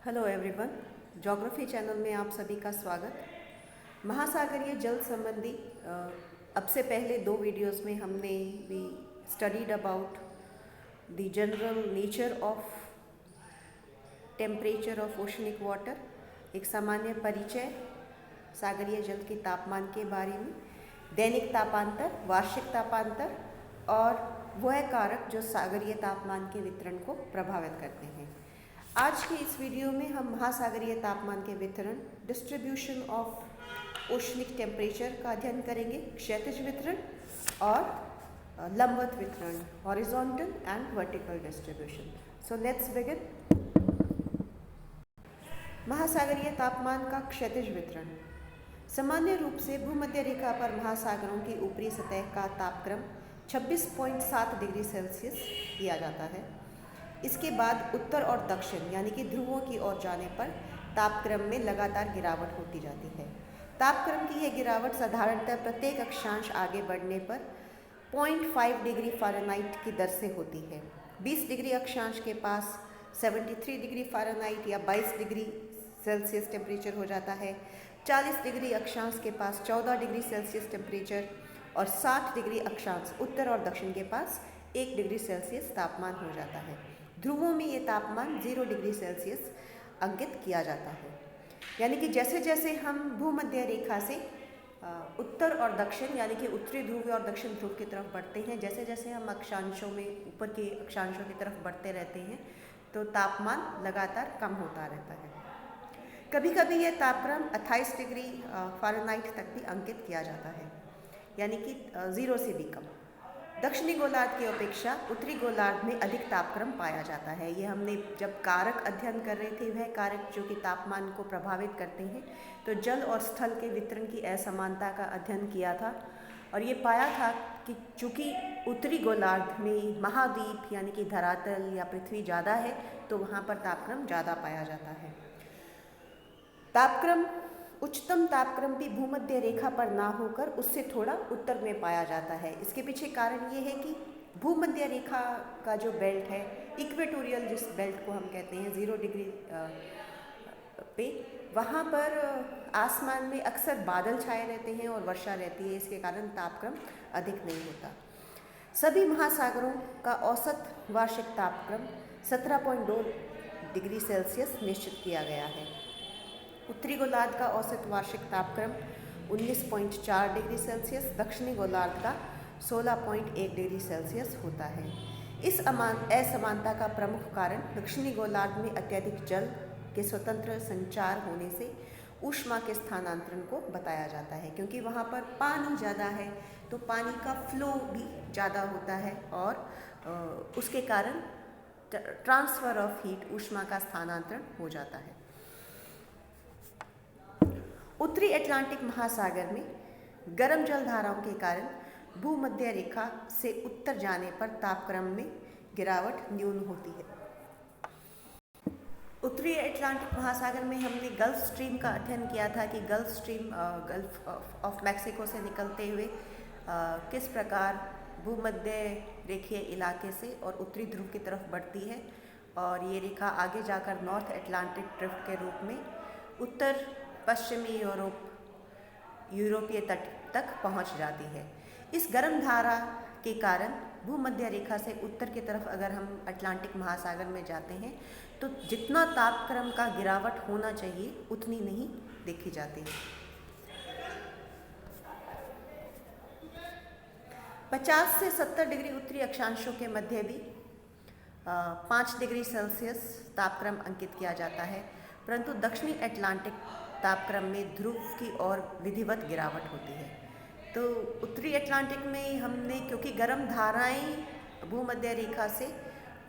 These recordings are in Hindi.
हेलो एवरीवन, ज्योग्राफी चैनल में आप सभी का स्वागत। महासागरीय जल संबंधी अब से पहले 2 वीडियोस में हमने we studied about the general nature of temperature of oceanic water, एक सामान्य परिचय सागरीय जल के तापमान के बारे में, दैनिक तापांतर, वार्षिक तापांतर और वह कारक जो सागरीय तापमान के वितरण को प्रभावित करते हैं। आज की इस वीडियो में हम महासागरीय तापमान के वितरण, डिस्ट्रीब्यूशन ऑफ ओशनिक टेम्परेचर का अध्ययन करेंगे, क्षैतिज वितरण और लंबवत वितरण, horizontal and vertical distribution. So let's begin. महासागरीय तापमान का क्षैतिज वितरण। सामान्य रूप से भूमध्य रेखा पर महासागरों की ऊपरी सतह का तापक्रम 26.7 डिग्री सेल्सियस दिया जाता है। इसके बाद उत्तर और दक्षिण यानी कि ध्रुवों की ओर जाने पर तापक्रम में लगातार गिरावट होती जाती है। तापक्रम की यह गिरावट साधारणतः प्रत्येक अक्षांश आगे बढ़ने पर 0.5 डिग्री फ़ारेनहाइट की दर से होती है। 20 डिग्री अक्षांश के पास 73 डिग्री फ़ारेनहाइट या 22 डिग्री सेल्सियस टेम्परेचर हो जाता है। 40 डिग्री अक्षांश के पास 14 डिग्री सेल्सियस टेम्परेचर और 60 डिग्री अक्षांश उत्तर और दक्षिण के पास 1 डिग्री सेल्सियस तापमान हो जाता है। ध्रुवों में ये तापमान 0 डिग्री सेल्सियस अंकित किया जाता है। यानी कि जैसे जैसे हम भूमध्य रेखा से उत्तर और दक्षिण यानी कि उत्तरी ध्रुव और दक्षिण ध्रुव की तरफ बढ़ते हैं, जैसे जैसे हम अक्षांशों में ऊपर के अक्षांशों की तरफ बढ़ते रहते हैं तो तापमान लगातार कम होता रहता है। कभी कभी यह तापक्रम 28 डिग्री फ़ारेनहाइट तक भी अंकित किया जाता है, यानी कि 0 से भी कम। दक्षिणी गोलार्ध की अपेक्षा उत्तरी गोलार्ध में अधिक तापक्रम पाया जाता है। ये हमने जब कारक अध्ययन कर रहे थे, वह कारक जो कि तापमान को प्रभावित करते हैं, तो जल और स्थल के वितरण की असमानता का अध्ययन किया था और ये पाया था कि चूँकि उत्तरी गोलार्ध में महाद्वीप यानी कि धरातल या पृथ्वी ज़्यादा है तो वहाँ पर तापक्रम ज़्यादा पाया जाता है। तापक्रम उच्चतम तापक्रम भी भूमध्य रेखा पर ना होकर उससे थोड़ा उत्तर में पाया जाता है। इसके पीछे कारण ये है कि भूमध्य रेखा का जो बेल्ट है, इक्वेटोरियल जिस बेल्ट को हम कहते हैं 0 डिग्री पे, वहाँ पर आसमान में अक्सर बादल छाए रहते हैं और वर्षा रहती है। इसके कारण तापक्रम अधिक नहीं होता। सभी महासागरों का औसत वार्षिक तापक्रम 17.2 डिग्री सेल्सियस निश्चित किया गया है। उत्तरी गोलार्ध का औसत वार्षिक तापक्रम 19.4 डिग्री सेल्सियस, दक्षिणी गोलार्ध का 16.1 डिग्री सेल्सियस होता है। इस असमानता का प्रमुख कारण दक्षिणी गोलार्ध में अत्यधिक जल के स्वतंत्र संचार होने से ऊष्मा के स्थानांतरण को बताया जाता है, क्योंकि वहाँ पर पानी ज़्यादा है तो पानी का फ्लो भी ज़्यादा होता है और उसके कारण ट्रांसफ़र ऑफ हीट, ऊष्मा का स्थानांतरण हो जाता है। उत्तरी अटलांटिक महासागर में गर्म जल धाराओं के कारण भूमध्य रेखा से उत्तर जाने पर तापक्रम में गिरावट न्यून होती है। उत्तरी अटलांटिक महासागर में हमने गल्फ स्ट्रीम का अध्ययन किया था कि gulf stream gulf of Mexico से निकलते हुए किस प्रकार भूमध्य रेखीय इलाके से और उत्तरी ध्रुव की तरफ बढ़ती है और ये रेखा आगे जाकर नॉर्थ अटलांटिक ड्रिफ्ट के रूप में उत्तर पश्चिमी यूरोपीय तट तक पहुंच जाती है। इस गर्म धारा के कारण भूमध्य रेखा से उत्तर की तरफ अगर हम अटलांटिक महासागर में जाते हैं तो जितना तापक्रम का गिरावट होना चाहिए उतनी नहीं देखी जाती। 50 से 70 डिग्री उत्तरी अक्षांशों के मध्य भी 5 डिग्री सेल्सियस तापक्रम अंकित किया जाता है, परंतु दक्षिणी अटलांटिक तापक्रम में ध्रुव की ओर विधिवत गिरावट होती है। तो उत्तरी अटलांटिक में हमने, क्योंकि गर्म धाराएं भूमध्य रेखा से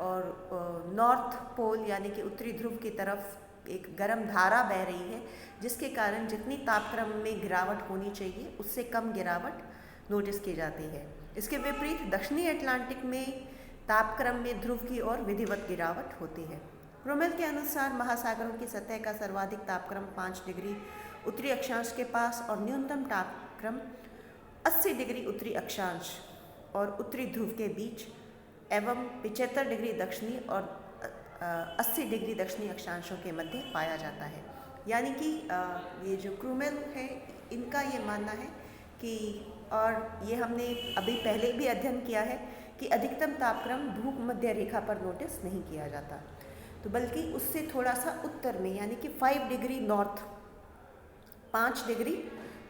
और नॉर्थ पोल यानी कि उत्तरी ध्रुव की तरफ एक गर्म धारा बह रही है, जिसके कारण जितनी तापक्रम में गिरावट होनी चाहिए उससे कम गिरावट नोटिस की जाती है। इसके विपरीत दक्षिणी अटलांटिक में तापक्रम में ध्रुव की ओर विधिवत गिरावट होती है। रोमेल के अनुसार महासागरों की सतह का सर्वाधिक तापक्रम 5 डिग्री उत्तरी अक्षांश के पास और न्यूनतम तापक्रम 80 डिग्री उत्तरी अक्षांश और उत्तरी ध्रुव के बीच एवं 75 डिग्री दक्षिणी और 80 डिग्री दक्षिणी अक्षांशों के मध्य पाया जाता है। यानी कि ये जो क्रूमेल है इनका ये मानना है कि, और ये हमने अभी पहले भी अध्ययन किया है कि अधिकतम तापक्रम भूमध्य रेखा पर नोटिस नहीं किया जाता, तो बल्कि उससे थोड़ा सा उत्तर में, यानी कि 5 डिग्री नॉर्थ, 5 डिग्री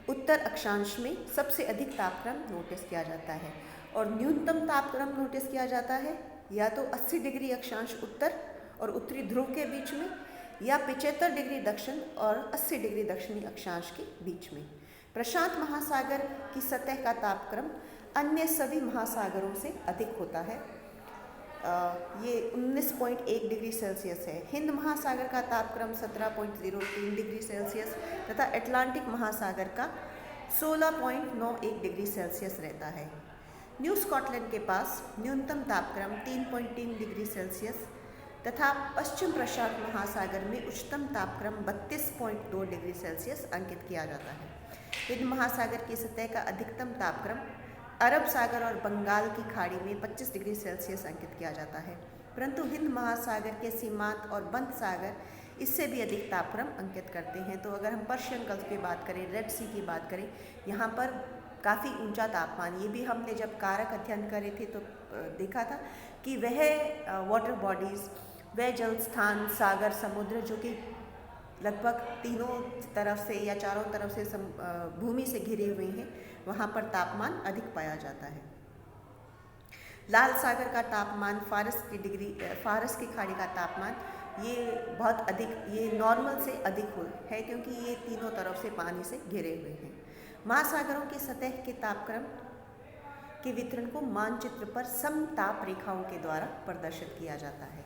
उत्तर अक्षांश में सबसे अधिक तापक्रम नोटिस किया जाता है। और न्यूनतम तापक्रम नोटिस किया जाता है या तो 80 डिग्री अक्षांश उत्तर और उत्तरी ध्रुव के बीच में, या 75 डिग्री दक्षिण और 80 डिग्री दक्षिणी अक्षांश के बीच में। प्रशांत महासागर की सतह का तापक्रम अन्य सभी महासागरों से अधिक होता है। ये 19.1 डिग्री सेल्सियस है। हिंद महासागर का तापक्रम 17.03 डिग्री सेल्सियस तथा अटलांटिक महासागर का 16.91 डिग्री सेल्सियस रहता है। न्यू स्कॉटलैंड के पास न्यूनतम तापक्रम 3.3 डिग्री सेल्सियस तथा पश्चिम प्रशांत महासागर में उच्चतम तापक्रम 32.2 डिग्री सेल्सियस अंकित किया जाता है। हिंद महासागर की सतह का अधिकतम तापक्रम अरब सागर और बंगाल की खाड़ी में 25 डिग्री सेल्सियस अंकित किया जाता है, परंतु हिंद महासागर के सीमांत और बंद सागर इससे भी अधिक तापक्रम अंकित करते हैं। तो अगर हम पर्शियन गल्फ की बात करें, रेड सी की बात करें, यहाँ पर काफ़ी ऊंचा तापमान, ये भी हमने जब कारक अध्ययन करे थे तो देखा था कि वह वाटर बॉडीज़, वह जल स्थान, सागर, समुद्र जो कि लगभग तीनों तरफ से या चारों तरफ से भूमि से घिरे हुए हैं, वहाँ पर तापमान अधिक पाया जाता है। लाल सागर का तापमान, फारस की खाड़ी का तापमान ये बहुत अधिक, ये नॉर्मल से अधिक है क्योंकि ये तीनों तरफ से पानी से घिरे हुए हैं। महासागरों की सतह के तापक्रम के वितरण को मानचित्र पर समताप रेखाओं के द्वारा प्रदर्शित किया जाता है।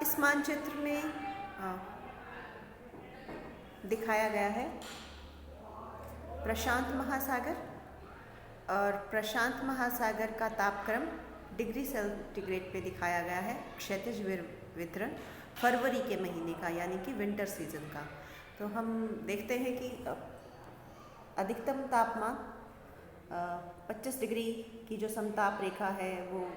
इस मानचित्र में दिखाया गया है प्रशांत महासागर, और प्रशांत महासागर का तापक्रम डिग्री सेंटीग्रेड पे दिखाया गया है। क्षैतिज वितरण फरवरी के महीने का, यानी कि विंटर सीजन का। तो हम देखते हैं कि अधिकतम तापमान 25 डिग्री की जो समताप रेखा है वो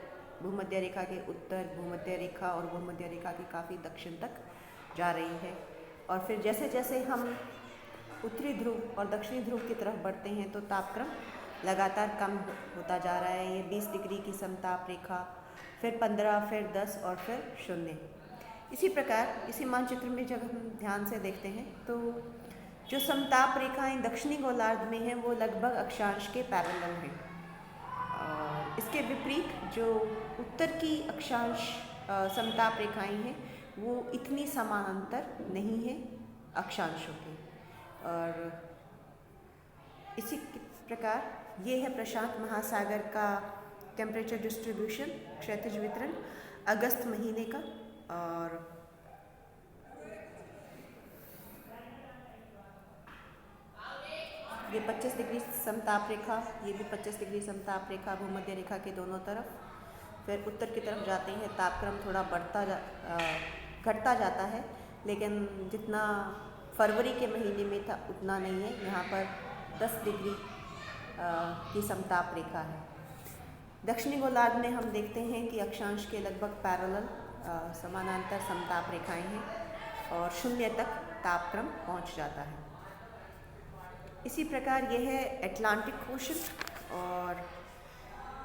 भूमध्य रेखा के उत्तर, भूमध्य रेखा और भूमध्य रेखा के काफ़ी दक्षिण तक जा रही है। और फिर जैसे जैसे हम उत्तरी ध्रुव और दक्षिणी ध्रुव की तरफ बढ़ते हैं तो तापक्रम लगातार कम होता जा रहा है। ये 20 डिग्री की समताप रेखा, फिर 15, फिर 10 और फिर 0। इसी प्रकार इसी मानचित्र में जब हम ध्यान से देखते हैं तो जो समताप रेखाएं दक्षिणी गोलार्ध में हैं वो लगभग अक्षांश के पैरेलल हैं। और इसके विपरीत जो उत्तर की अक्षांश समताप रेखाएं हैं वो इतनी समानांतर नहीं है अक्षांशों के। और इसी प्रकार ये है प्रशांत महासागर का टेम्परेचर डिस्ट्रीब्यूशन, क्षैतिज वितरण अगस्त महीने का। और ये 25 डिग्री समताप रेखा, ये भी 25 डिग्री समताप रेखा भूमध्य रेखा के दोनों तरफ। फिर उत्तर की तरफ जाते हैं, तापक्रम थोड़ा घटता जाता है, लेकिन जितना फरवरी के महीने में था उतना नहीं है। यहाँ पर 10 डिग्री की समताप रेखा है। दक्षिणी गोलार्ध में हम देखते हैं कि अक्षांश के लगभग पैरेलल समानांतर समताप रेखाएं हैं और 0 तक तापक्रम पहुँच जाता है। इसी प्रकार यह है अटलांटिक ओशन, और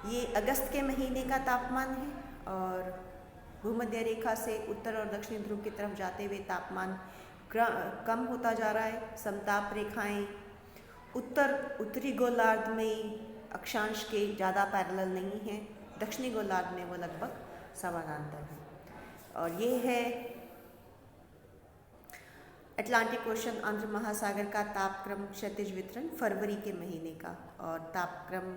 ये अगस्त के महीने का तापमान है। और भूमध्य रेखा से उत्तर और दक्षिणी ध्रुव की तरफ जाते हुए तापमान कम होता जा रहा है। समताप रेखाएं उत्तरी गोलार्ध में अक्षांश के ज़्यादा पैरेलल नहीं हैं, दक्षिणी गोलार्ध में वो लगभग समानांतर हैं। और ये है अटलांटिक ओशन आंध्र महासागर का तापक्रम क्षैतिज वितरण फरवरी के महीने का। और तापक्रम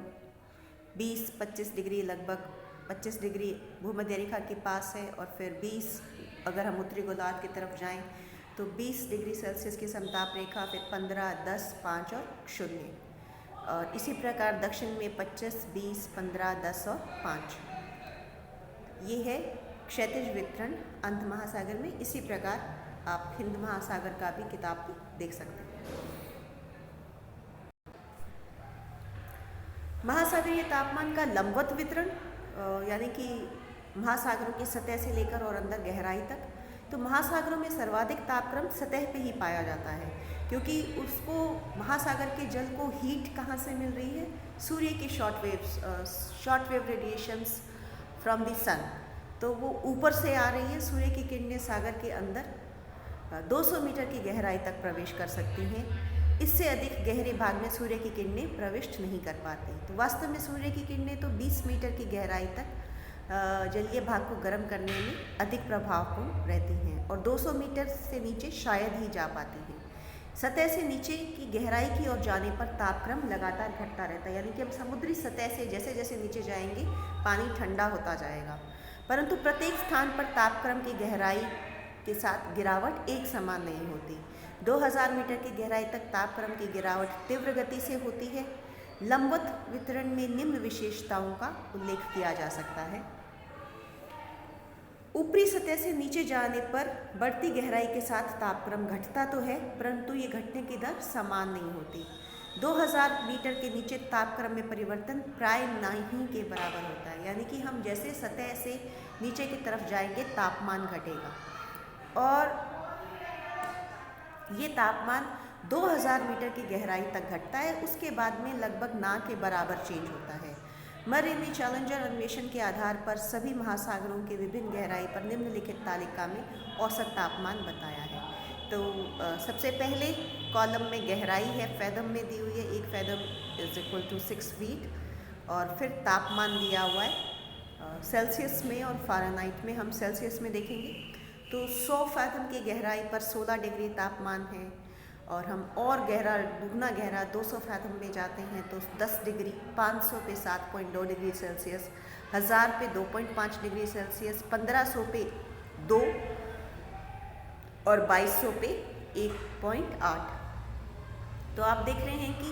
20-25 डिग्री, लगभग 25 डिग्री भूमध्य रेखा के पास है। और फिर 20 अगर हम उत्तरी गोलार्ध की तरफ जाएं तो 20 डिग्री सेल्सियस की समताप रेखा, फिर 15, 10, 5 और 0। और इसी प्रकार दक्षिण में 25, 20, 15, 10 और 5। ये है क्षैतिज वितरण अंत महासागर में। इसी प्रकार आप हिंद महासागर का भी किताब को देख सकते हैं। महासागरीय तापमान का लंबवत वितरण, यानी कि महासागरों की सतह से लेकर और अंदर गहराई तक। तो महासागरों में सर्वाधिक तापक्रम सतह पे ही पाया जाता है, क्योंकि उसको महासागर के जल को हीट कहाँ से मिल रही है? सूर्य की short wave radiations from the sun. तो वो ऊपर से आ रही है, सूर्य की किरणें सागर के अंदर 200 मीटर की गहराई तक प्रवेश कर सकती हैं। इससे अधिक गहरे भाग में सूर्य की किरणें प्रविष्ट नहीं कर पाती। तो वास्तव में सूर्य की किरणें तो 20 मीटर की गहराई तक जलीय भाग को गर्म करने में अधिक प्रभावपूर्ण रहती हैं और 200 मीटर से नीचे शायद ही जा पाती हैं। सतह से नीचे की गहराई की ओर जाने पर तापक्रम लगातार घटता रहता है, यानी कि हम समुद्री सतह से जैसे जैसे नीचे जाएंगे पानी ठंडा होता जाएगा, परंतु प्रत्येक स्थान पर तापक्रम की गहराई के साथ गिरावट एक समान नहीं होती। 2000 मीटर की गहराई तक तापक्रम की गिरावट तीव्र गति से होती है। लंबवत वितरण में निम्न विशेषताओं का उल्लेख किया जा सकता है। ऊपरी सतह से नीचे जाने पर बढ़ती गहराई के साथ तापक्रम घटता तो है, परंतु ये घटने की दर समान नहीं होती। 2000 मीटर के नीचे तापक्रम में परिवर्तन प्राय नहीं के बराबर होता है, यानी कि हम जैसे सतह से नीचे की तरफ जाएंगे तापमान घटेगा और ये तापमान 2000 मीटर की गहराई तक घटता है। उसके बाद में लगभग ना के बराबर चेंज होता है। मर्रे ने चैलेंजर अन्वेषण के आधार पर सभी महासागरों के विभिन्न गहराई पर निम्नलिखित तालिका में औसत तापमान बताया है। तो सबसे पहले कॉलम में गहराई है, फैदम में दी हुई है, 1 fathom is equal to 6 feet, और फिर तापमान दिया हुआ है सेल्सियस में और फ़ारेनहाइट में। हम सेल्सियस में देखेंगे तो 100 फैदम की गहराई पर 16 डिग्री तापमान है, और हम और गहरा दुगना गहरा 200 फैथम में जाते हैं तो 10 डिग्री, 500 पे 7.2 डिग्री सेल्सियस, 1000 पे 2.5 डिग्री सेल्सियस, 1500 पे 2 और 2200 पे 1.8। तो आप देख रहे हैं कि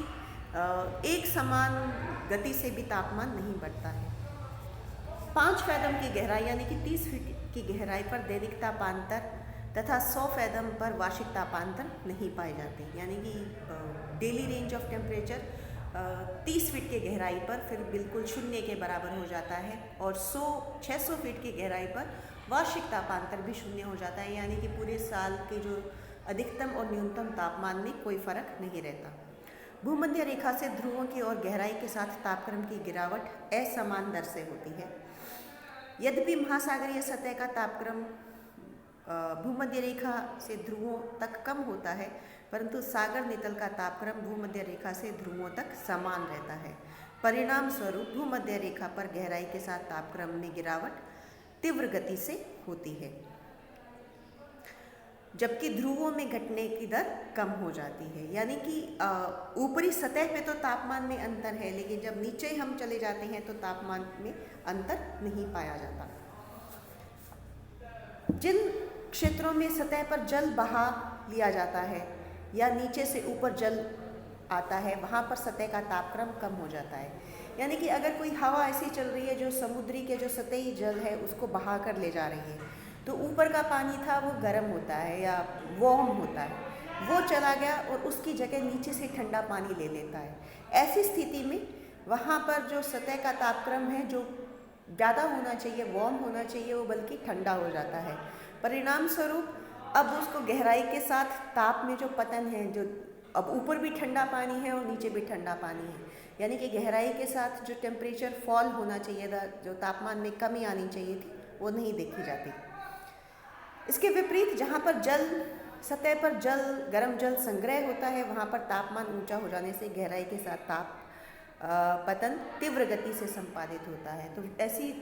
एक समान गति से भी तापमान नहीं बढ़ता है। 5 फैदम की गहराई यानी कि 30 फीट की गहराई पर दैनिक तापांतर तथा 100 फैदम पर वार्षिक तापांतर नहीं पाए जाते, यानी कि daily range of temperature 30 feet की गहराई पर फिर बिल्कुल शून्य के बराबर हो जाता है, और 600 फीट की गहराई पर वार्षिक तापांतर भी शून्य हो जाता है, यानी कि पूरे साल के जो अधिकतम और न्यूनतम तापमान में कोई फर्क नहीं रहता। भूमध्य रेखा से ध्रुवों की ओर गहराई के साथ तापक्रम की गिरावट असमान दर से होती है। यद्यपि महासागरीय सतह का तापक्रम भूमध्य रेखा से ध्रुवों तक कम होता है, परंतु सागर नितल का तापक्रम भूमध्य रेखा से ध्रुवों तक समान रहता है। परिणाम स्वरूप भूमध्य रेखा पर गहराई के साथ तापक्रम में गिरावट तीव्र गति से होती है, जबकि ध्रुवों में घटने की दर कम हो जाती है। यानी कि ऊपरी सतह पे तो तापमान में अंतर है, लेकिन जब नीचे हम चले जाते हैं तो तापमान में अंतर नहीं पाया जाता। जिन क्षेत्रों में सतह पर जल बहा लिया जाता है या नीचे से ऊपर जल आता है, वहाँ पर सतह का तापक्रम कम हो जाता है। यानी कि अगर कोई हवा ऐसी चल रही है जो समुद्री के जो सतही जल है उसको बहा कर ले जा रही है, तो ऊपर का पानी था वो गर्म होता है या वार्म होता है, वो चला गया और उसकी जगह नीचे से ठंडा पानी ले लेता है। ऐसी स्थिति में वहाँ पर जो सतह का तापक्रम है जो ज़्यादा होना चाहिए, वार्म होना चाहिए, वो बल्कि ठंडा हो जाता है। परिणाम स्वरूप अब उसको गहराई के साथ ताप में जो पतन है, जो अब ऊपर भी ठंडा पानी है और नीचे भी ठंडा पानी है, यानी कि गहराई के साथ जो टेम्परेचर फॉल होना चाहिए था, जो तापमान में कमी आनी चाहिए थी, वो नहीं देखी जाती। इसके विपरीत जहाँ पर जल सतह पर गर्म जल संग्रह होता है, वहाँ पर तापमान ऊंचा हो जाने से गहराई के साथ ताप पतन तीव्र गति से संपादित होता है। तो ऐसी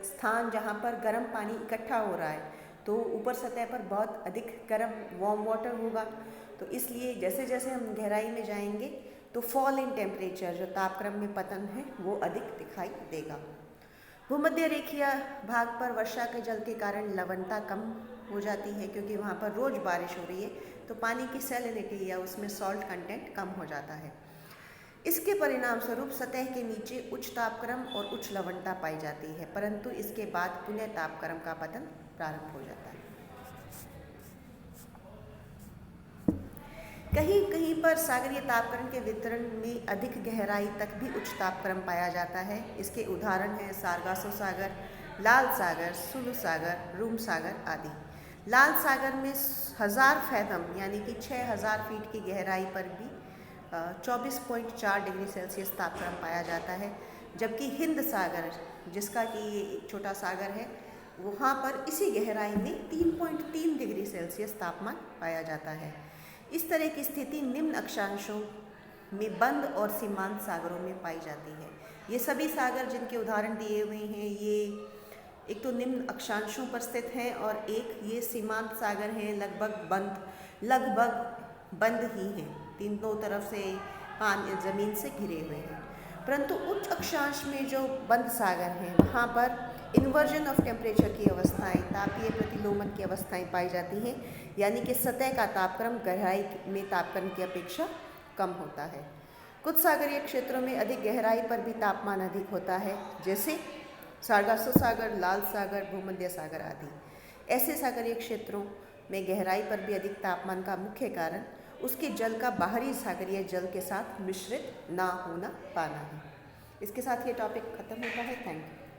स्थान जहाँ पर गर्म पानी इकट्ठा हो रहा है तो ऊपर सतह पर बहुत अधिक गर्म वार्म वाटर होगा, तो इसलिए जैसे जैसे हम गहराई में जाएंगे तो फॉल इन टेम्परेचर, जो तापक्रम में पतन है, वो अधिक दिखाई देगा। भूमध्य रेखीय भाग पर वर्षा के जल के कारण लवणता कम हो जाती है, क्योंकि वहाँ पर रोज़ बारिश हो रही है, तो पानी की सैलिनिटी या उसमें सॉल्ट कंटेंट कम हो जाता है। इसके परिणाम स्वरूप सतह के नीचे उच्च तापक्रम और उच्च लवणता पाई जाती है, परंतु इसके बाद पुनः तापक्रम का पतन प्रारंभ हो जाता है। कहीं कहीं पर सागरीय तापक्रम के वितरण में अधिक गहराई तक भी उच्च तापक्रम पाया जाता है। इसके उदाहरण हैं सारगासो सागर, लाल सागर, सुलू सागर, रूम सागर आदि। लाल सागर में 1000 फैथम यानी कि 6000 फीट की गहराई पर भी 24.4 डिग्री सेल्सियस तापक्रम पाया जाता है, जबकि हिंद सागर, जिसका कि ये एक छोटा सागर है, वहाँ पर इसी गहराई में 3.3 डिग्री सेल्सियस तापमान पाया जाता है। इस तरह की स्थिति निम्न अक्षांशों में बंद और सीमांत सागरों में पाई जाती है। ये सभी सागर जिनके उदाहरण दिए हुए हैं, ये एक तो निम्न अक्षांशों पर स्थित हैं और एक ये सीमांत सागर हैं, लगभग बंद ही हैं, तीनों तरफ से पानी ज़मीन से घिरे हुए हैं। परंतु उच्च अक्षांश में जो बंद सागर हैं, वहाँ पर इन्वर्जन ऑफ टेम्परेचर की अवस्थाएं, तापीय प्रतिलोमन की अवस्थाएं पाई जाती हैं, यानी कि सतह का तापक्रम गहराई में तापक्रम की अपेक्षा कम होता है। कुछ सागरीय क्षेत्रों में अधिक गहराई पर भी तापमान अधिक होता है, जैसे सारगासो सागर, लाल सागर, भूमध्य सागर आदि। ऐसे सागरीय क्षेत्रों में गहराई पर भी अधिक तापमान का मुख्य कारण उसके जल का बाहरी सागरीय जल के साथ मिश्रित ना होना पाना है। इसके साथ ये टॉपिक खत्म होता है। Thank you.